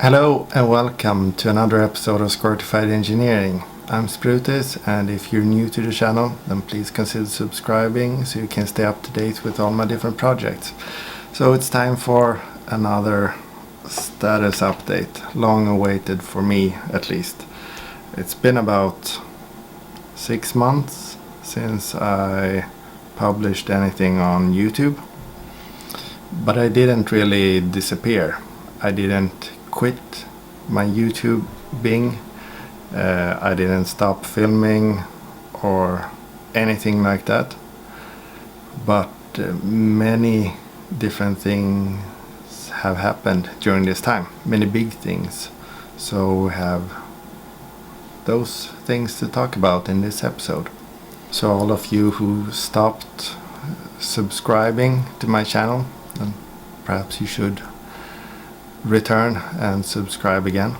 Hello and welcome to another episode of Squirtified Engineering. I'm Sprutis, and if you're new to the channel, then please consider subscribing so you can stay up to date with all my different projects. So it's time for another status update, long awaited for me at least. It's been about 6 months since I published anything on YouTube, but I didn't really disappear. I didn't quit my YouTube Bing. I didn't stop filming or anything like that, but many different things have happened during this time, many big things. So we have those things to talk about in this episode. So all of you who stopped subscribing to my channel, then perhaps you should return and subscribe again.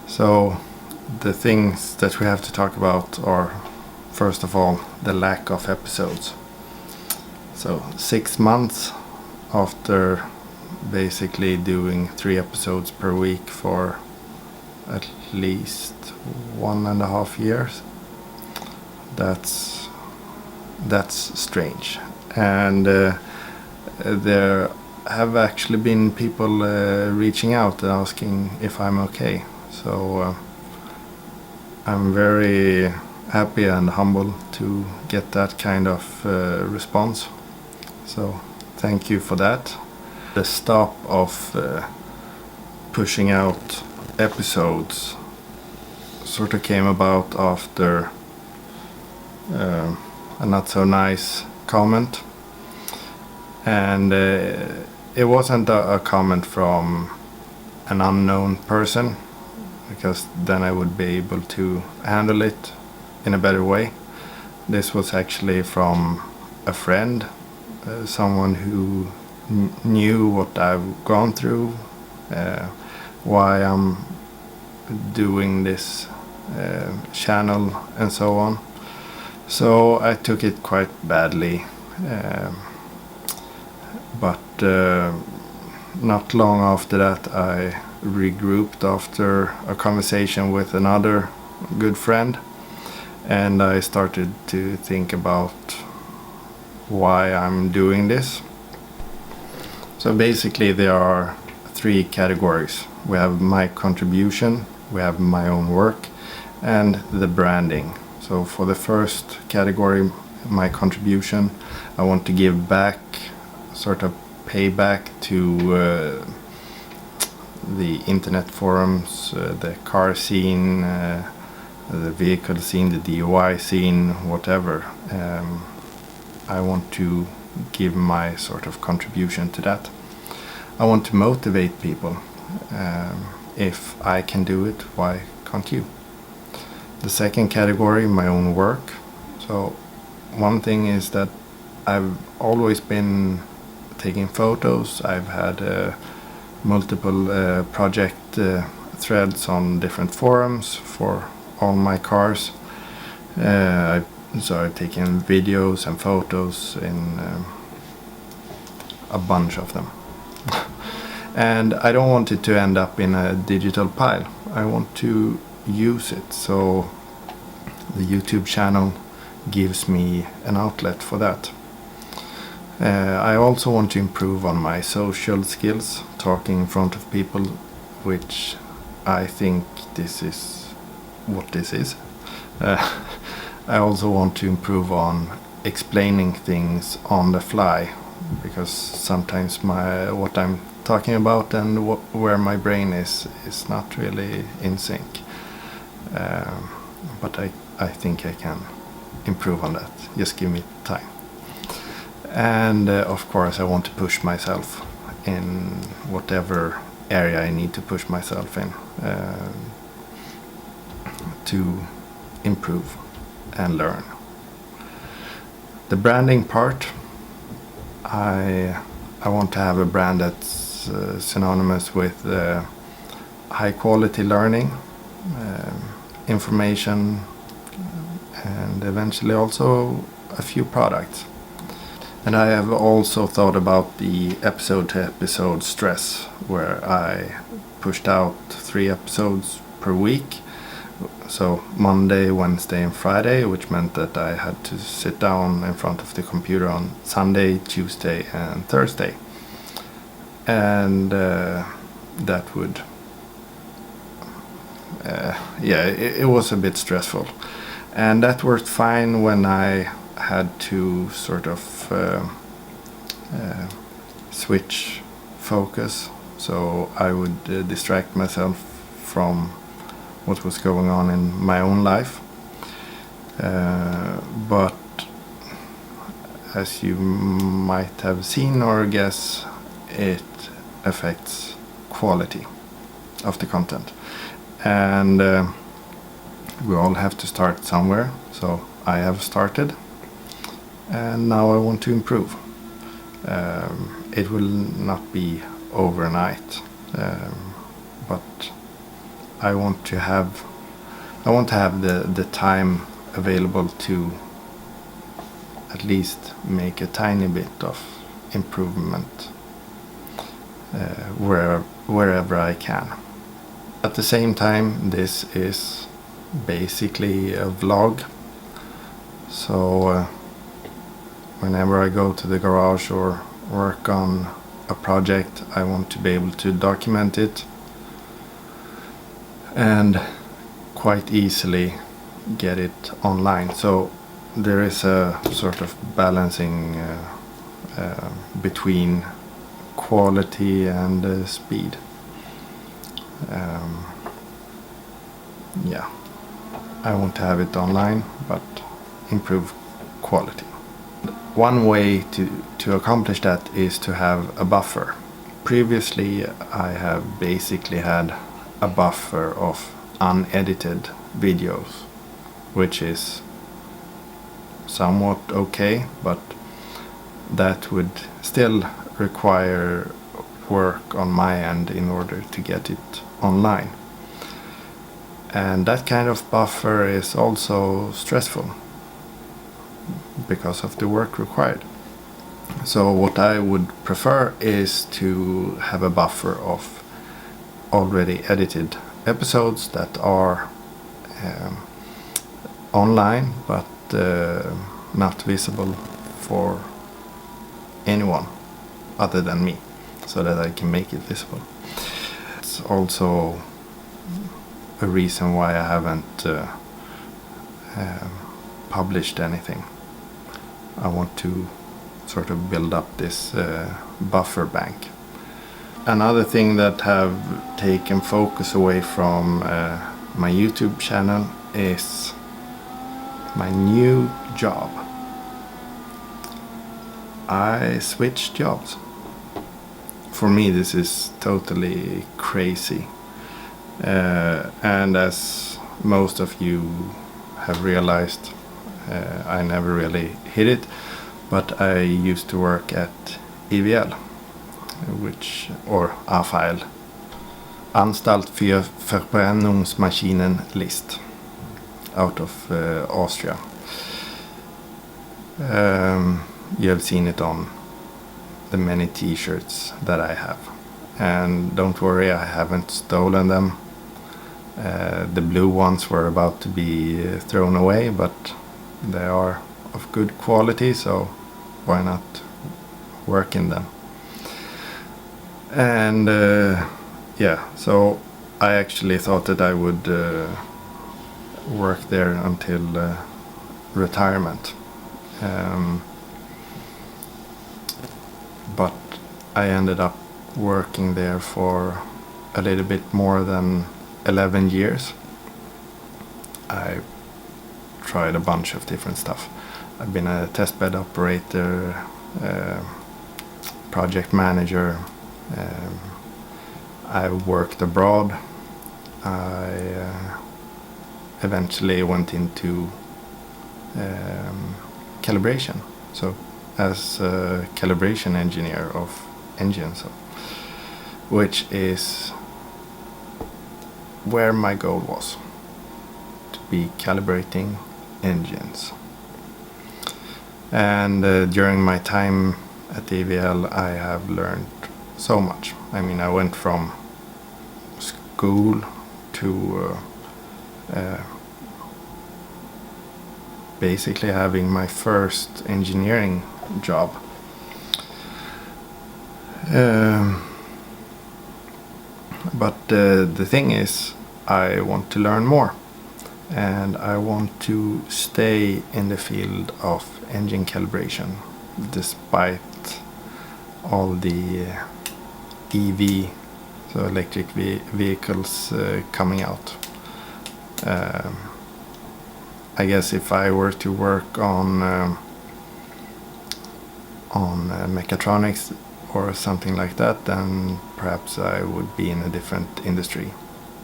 So the things that we have to talk about are, first of all, the lack of episodes. So 6 months after basically doing 3 episodes per week for at least 1.5 years, that's strange. And there have actually been people reaching out and asking if I'm okay. So I'm very happy and humble to get that kind of response. So thank you for that. The stop of pushing out episodes sort of came about after a not so nice comment, and it wasn't a comment from an unknown person, because then I would be able to handle it in a better way. This was actually from a friend, someone who knew what I've gone through, why I'm doing this channel and so on. So I took it quite badly, but not long after that I regrouped after a conversation with another good friend, and I started to think about why I'm doing this. So basically there are 3 categories. We have my contribution, we have my own work, and the branding. So for the first category, my contribution, I want to give back, sort of pay back to the internet forums, the car scene, the vehicle scene, the DIY scene, whatever. I want to give my sort of contribution to that. I want to motivate people. If I can do it, why can't you? The second category, my own work. So one thing is that I've always been taking photos. I've had multiple project threads on different forums for all my cars. So I've taken videos and photos in a bunch of them. And I don't want it to end up in a digital pile. I want to use it, so the YouTube channel gives me an outlet for that. I also want to improve on my social skills, talking in front of people, which I think this is what this is. I also want to improve on explaining things on the fly, because sometimes what I'm talking about and where my brain is not really in sync. But I think I can improve on that. Just give me time. And of course I want to push myself in whatever area I need to push myself in to improve and learn. The branding part, I want to have a brand that's synonymous with high quality learning, information, and eventually also a few products. And I have also thought about the episode to episode stress, where I pushed out 3 episodes per week. So Monday, Wednesday and Friday, which meant that I had to sit down in front of the computer on Sunday, Tuesday and Thursday. And that would... it was a bit stressful. And that worked fine when I had to sort of switch focus. So I would distract myself from what was going on in my own life. But as you might have seen or guess, it affects quality of the content. And we all have to start somewhere. So I have started. And now I want to improve. It will not be overnight. But I want to have the time available to at least make a tiny bit of improvement wherever I can. At the same time, this is basically a vlog. So whenever I go to the garage or work on a project, I want to be able to document it and quite easily get it online. So there is a sort of balancing between quality and speed. I want to have it online, but improve quality. One way to accomplish that is to have a buffer. Previously, I have basically had a buffer of unedited videos, which is somewhat okay, but that would still require work on my end in order to get it online. And that kind of buffer is also stressful because of the work required. So what I would prefer is to have a buffer of already edited episodes that are online but not visible for anyone other than me, so that I can make it visible. It's also a reason why I haven't published anything. I want to sort of build up this buffer bank. Another thing that have taken focus away from my YouTube channel is my new job. I switched jobs. For me, this is totally crazy. And as most of you have realized, I never really hit it, but I used to work at EVL, or AFAL, Anstalt für Verbrennungsmaschinen List, out of Austria. You have seen it on the many t-shirts that I have. And don't worry, I haven't stolen them. The blue ones were about to be thrown away, but they are of good quality, so why not work in them? And so I actually thought that I would work there until retirement. But I ended up working there for a little bit more than 11 years. I tried a bunch of different stuff. I've been a testbed operator, project manager. I worked abroad. I eventually went into calibration. So as a calibration engineer of engines, which is where my goal was, to be calibrating engines. And during my time at EVL, I have learned so much. I mean, I went from goal to basically having my first engineering job. But the thing is, I want to learn more, and I want to stay in the field of engine calibration despite all the EV, so electric vehicles coming out. I guess if I were to work on mechatronics or something like that, then perhaps I would be in a different industry.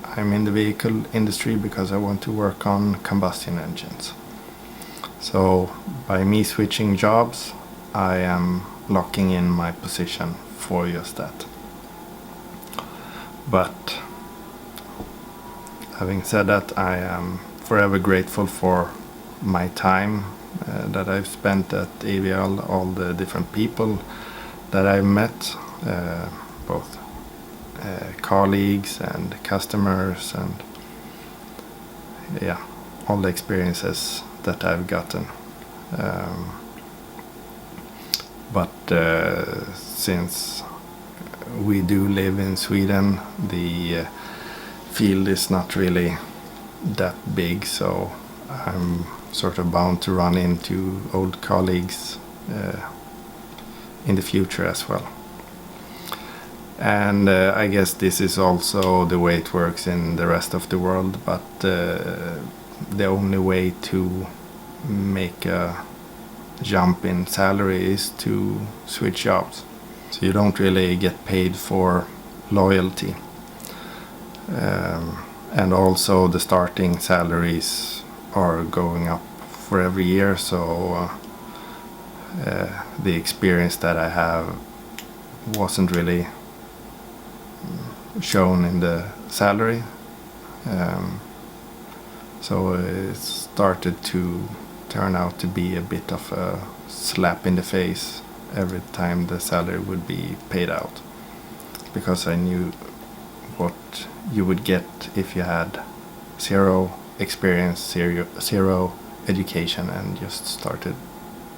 I'm in the vehicle industry because I want to work on combustion engines. So by me switching jobs, I am locking in my position for just that. But having said that, I am forever grateful for my time that I've spent at AVL, all the different people that I've met, both colleagues and customers, and all the experiences that I've gotten. But since we do live in Sweden, the field is not really that big, so I'm sort of bound to run into old colleagues in the future as well. And I guess this is also the way it works in the rest of the world, but the only way to make a jump in salary is to switch jobs. So you don't really get paid for loyalty. And also the starting salaries are going up for every year, so the experience that I have wasn't really shown in the salary. So it started to turn out to be a bit of a slap in the face every time the salary would be paid out, because I knew what you would get if you had zero experience, zero education, and just started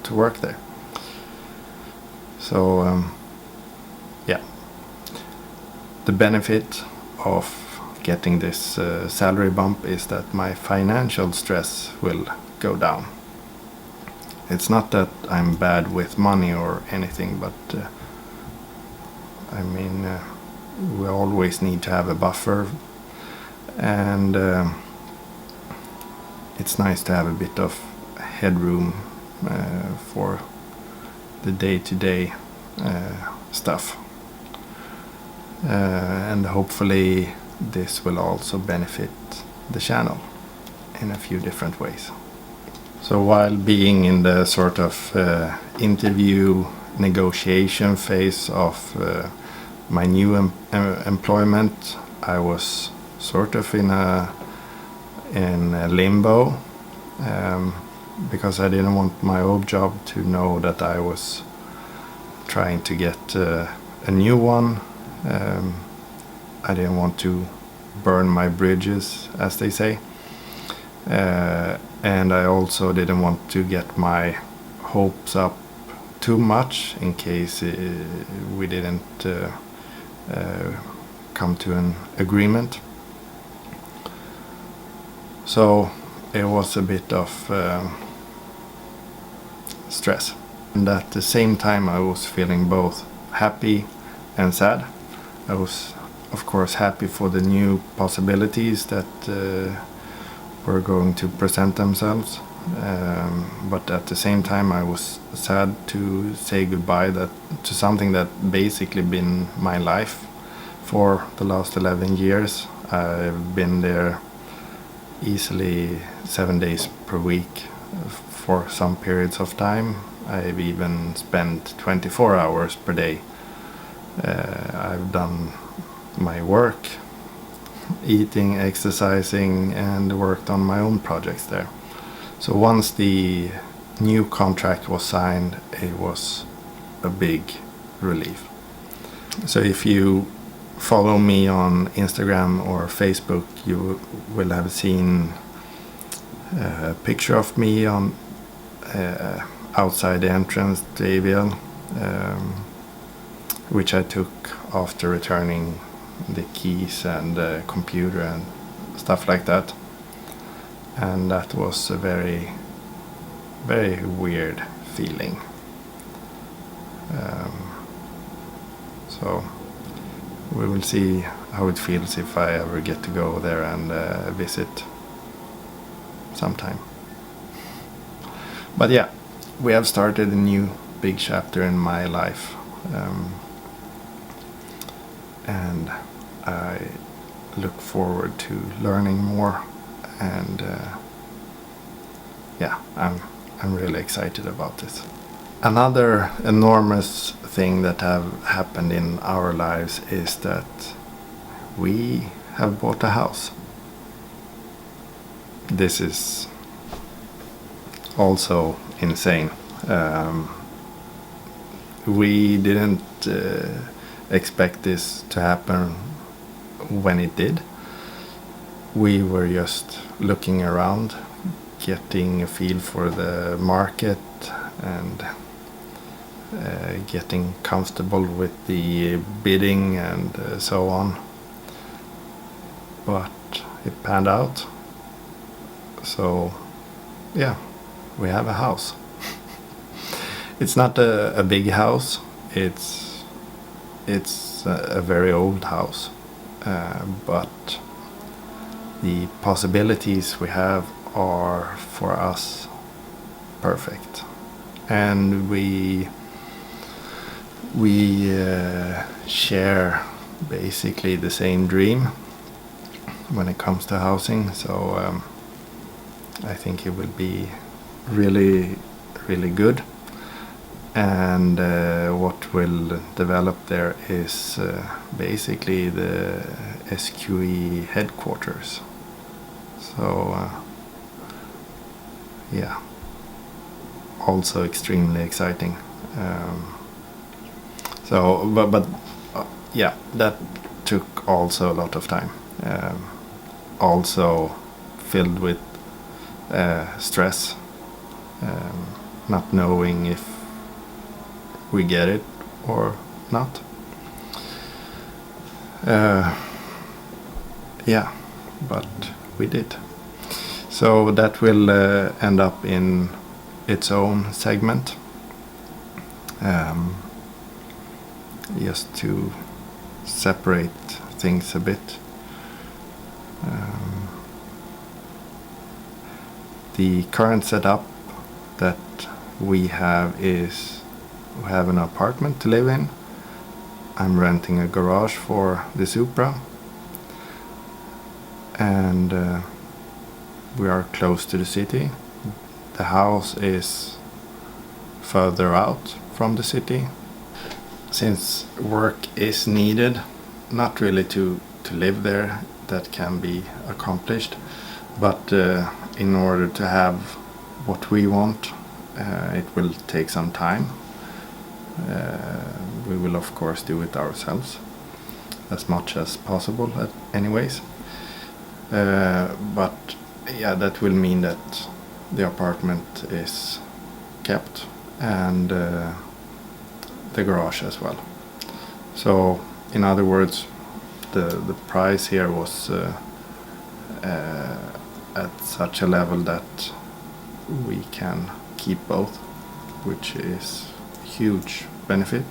to work there. So the benefit of getting this salary bump is that my financial stress will go down. It's not that I'm bad with money or anything, but we always need to have a buffer, and it's nice to have a bit of headroom for the day-to-day stuff. And hopefully this will also benefit the channel in a few different ways. So while being in the sort of interview negotiation phase of my new employment, I was sort of in a limbo, because I didn't want my old job to know that I was trying to get a new one. I didn't want to burn my bridges, as they say, and I also didn't want to get my hopes up too much in case we didn't come to an agreement. So it was a bit of stress, and at the same time I was feeling both happy and sad. I was of course happy for the new possibilities that were going to present themselves, but at the same time I was sad to say goodbye to something that basically been my life for the last 11 years. I've been there easily 7 days per week for some periods of time. I've even spent 24 hours per day. I've done my work, eating, exercising, and worked on my own projects there. So once the new contract was signed, it was a big relief. So if you follow me on Instagram or Facebook, you will have seen a picture of me on outside the entrance to AVL, which I took after returning the keys and the computer and stuff like that. And that was a very, very weird feeling. So we will see how it feels if I ever get to go there and visit sometime. But yeah, we have started a new big chapter in my life, and I look forward to learning more, and yeah, I'm really excited about this. Another enormous thing that have happened in our lives is that we have bought a house. This is also insane. We didn't expect this to happen when it did. We were just looking around, getting a feel for the market and getting comfortable with the bidding and so on. But it panned out. So yeah, we have a house. It's not a big house. It's a very old house, but the possibilities we have are for us perfect, and we share basically the same dream when it comes to housing. So I think it will be really, really good. And what will develop there is basically the SqE headquarters. So yeah, also extremely exciting. But yeah, that took also a lot of time. Also filled with stress, not knowing if we get it or not. Yeah, but we did. So that will end up in its own segment, just to separate things a bit. The current setup that we have is we have an apartment to live in. I'm renting a garage for the Supra, and we are close to the city. The house is further out from the city. Since work is needed, not really to live there, that can be accomplished, but in order to have what we want, it will take some time. We will of course do it ourselves as much as possible anyways, but yeah, that will mean that the apartment is kept and the garage as well. So in other words, the price here was at such a level that we can keep both, which is huge benefit.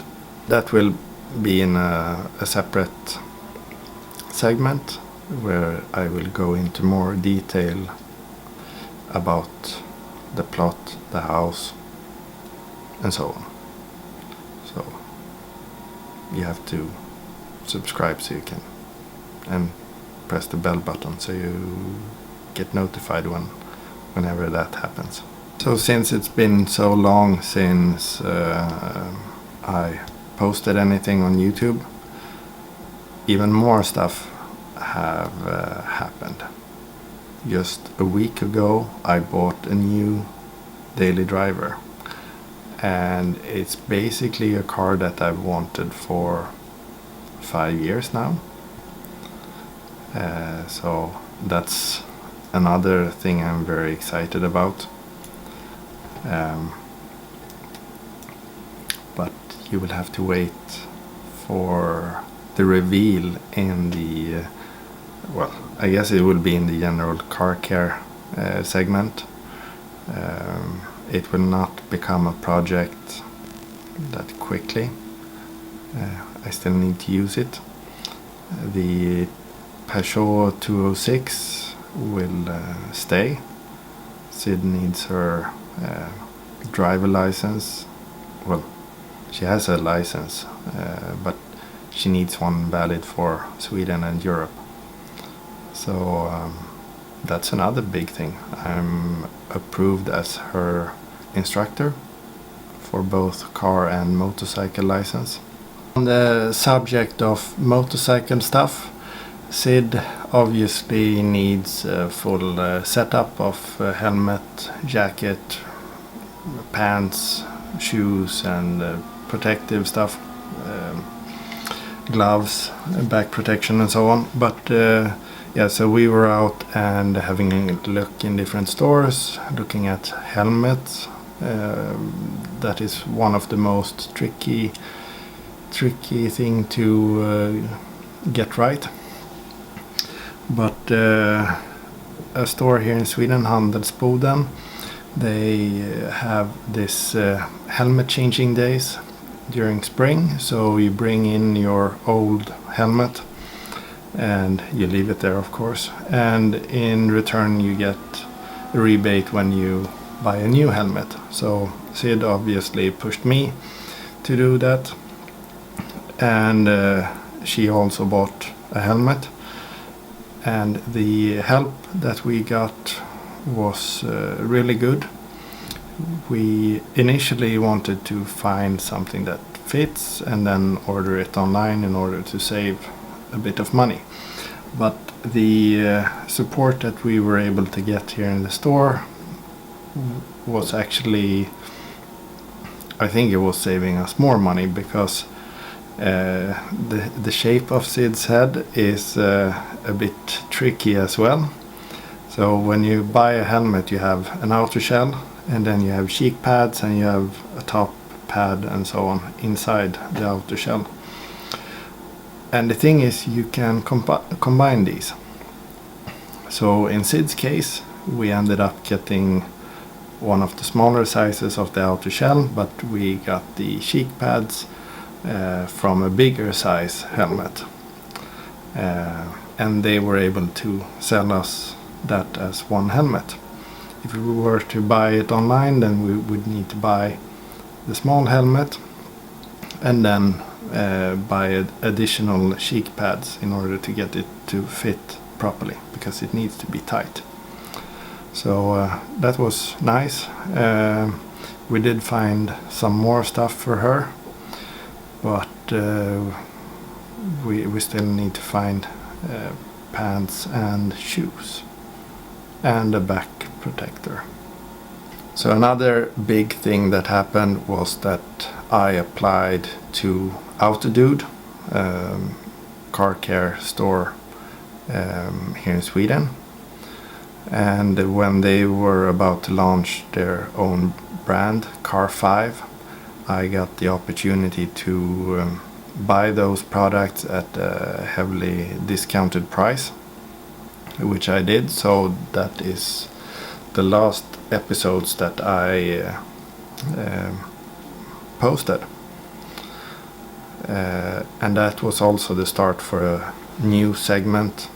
That will be in a separate segment where I will go into more detail about the plot, the house, and so on. So you have to subscribe so you can, and press the bell button so you get notified whenever that happens. So since it's been so long since I posted anything on YouTube, even more stuff have happened. Just a week ago I bought a new daily driver, and it's basically a car that I've wanted for 5 years now. So that's another thing I'm very excited about. But you will have to wait for the reveal in the well, I guess it will be in the general car care segment. It will not become a project that quickly. I still need to use it. The Peugeot 206 will stay. Sid needs her driver license. Well, she has a license, but she needs one valid for Sweden and Europe. So that's another big thing. I'm approved as her instructor for both car and motorcycle license. On the subject of motorcycle stuff, Sid obviously needs a full setup of helmet, jacket, pants, shoes and protective stuff, gloves, back protection and so on. But yeah, so we were out and having a look in different stores, looking at helmets. That is one of the most tricky thing to get right. But a store here in Sweden, Handelsboden, they have this helmet changing days during spring. So you bring in your old helmet and you leave it there, of course, and in return you get a rebate when you buy a new helmet. So Sid obviously pushed me to do that, and she also bought a helmet, and the help that we got was really good. We initially wanted to find something that fits and then order it online in order to save a bit of money, but the support that we were able to get here in the store was actually, I think it was saving us more money, because the shape of Sid's head is a bit tricky as well. So when you buy a helmet, you have an outer shell, and then you have cheek pads, and you have a top pad and so on inside the outer shell. And the thing is, you can combine these. So in Sid's case, we ended up getting one of the smaller sizes of the outer shell, but we got the cheek pads from a bigger size helmet. And they were able to sell us that as one helmet. If we were to buy it online, then we would need to buy the small helmet and then buy additional cheek pads in order to get it to fit properly, because it needs to be tight. So that was nice. We did find some more stuff for her, but we still need to find pants and shoes and a back protector. So another big thing that happened was that I applied to Autodude, car care store here in Sweden, and when they were about to launch their own brand, Car 5, I got the opportunity to buy those products at a heavily discounted price, which I did. So that is the last episodes that I posted, and that was also the start for a new segment.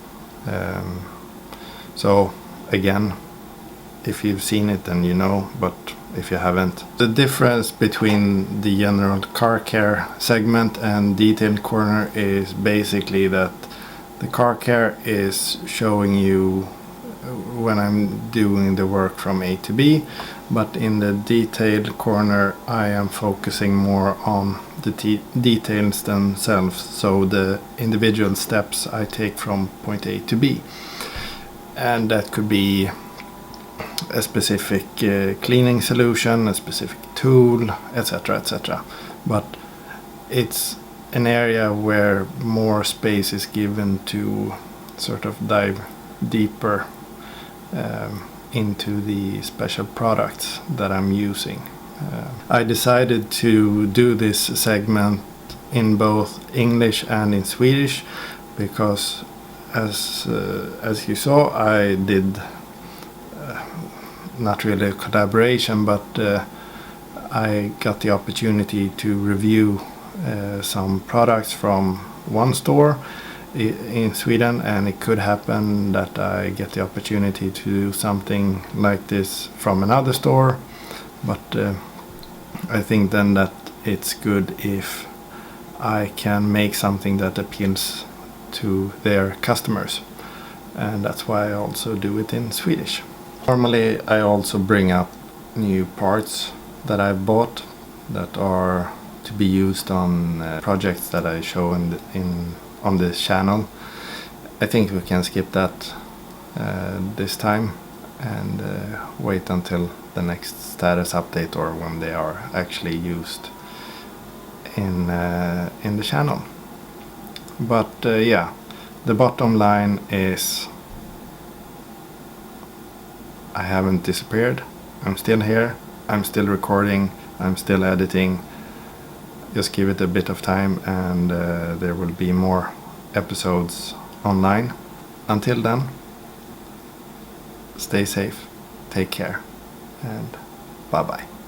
So again, if you've seen it then you know, but if you haven't, the difference between the general car care segment and detailed corner is basically that the car care is showing you when I'm doing the work from A to B, but in the detailed corner I am focusing more on the details themselves, so the individual steps I take from point A to B. And that could be a specific cleaning solution, a specific tool, etc., etc. But it's an area where more space is given to sort of dive deeper into the special products that I'm using. I decided to do this segment in both English and in Swedish because as you saw, I did not really a collaboration, but I got the opportunity to review some products from one store in Sweden, and it could happen that I get the opportunity to do something like this from another store, but I think then that it's good if I can make something that appeals to their customers, and that's why I also do it in Swedish. Normally I also bring up new parts that I bought that are to be used on projects that I show on this channel. I think we can skip that this time and wait until the next status update or when they are actually used in the channel. But yeah, the bottom line is I haven't disappeared. I'm still here. I'm still recording. I'm still editing. Just give it a bit of time and there will be more episodes online. Until then, stay safe, take care, and bye bye.